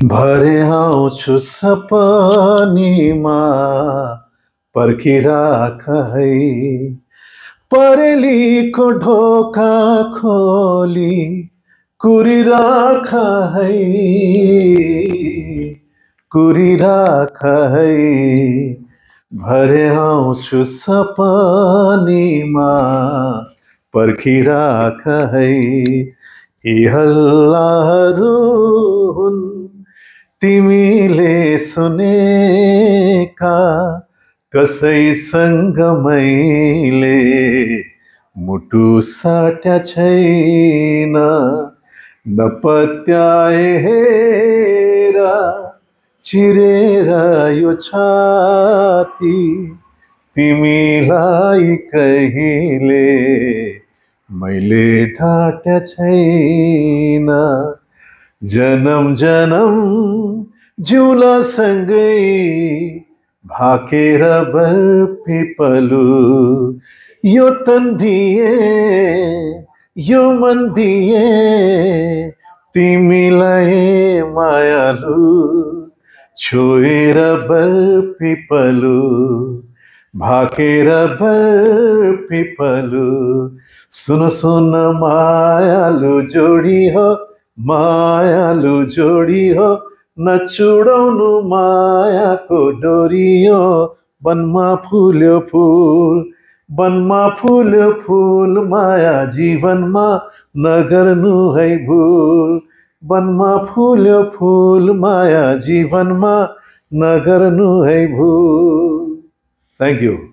भरे आउँछु सपनीमा पर्खिराख है, परेलीको ढोका खोली कुरिराख है, कुरिराख है। भरे आउँछु सपनीमा पर्खिराख है। यी हल्लाहरू हुन् तिमीले सुनेका, कसैसँग मैले मुटु साट्या छैन। नपत्याए हेर चिरेर यो छाती, तिमीलाई कहिले मैले ढाट्या छैन। जन्म जन्म जिउलासँगै भाकेर बरपिपलु, यो तन दिए यो मन दिए तिमीलाई मायालु। छोएर बरपिपलु भाकेर बरपिपलु, सुन सुन मायालु जोडी हो, मायालु जोडी हो, नचुडाउनु मायाको डोरी हो। वनमा फुल्यो फुल, वनमा फुल्यो फुल, माया जीवनमा नगर्नु है भुल। वनमा फुल्यो फुल, माया जीवनमा नगर्नु है भुल। Thank you.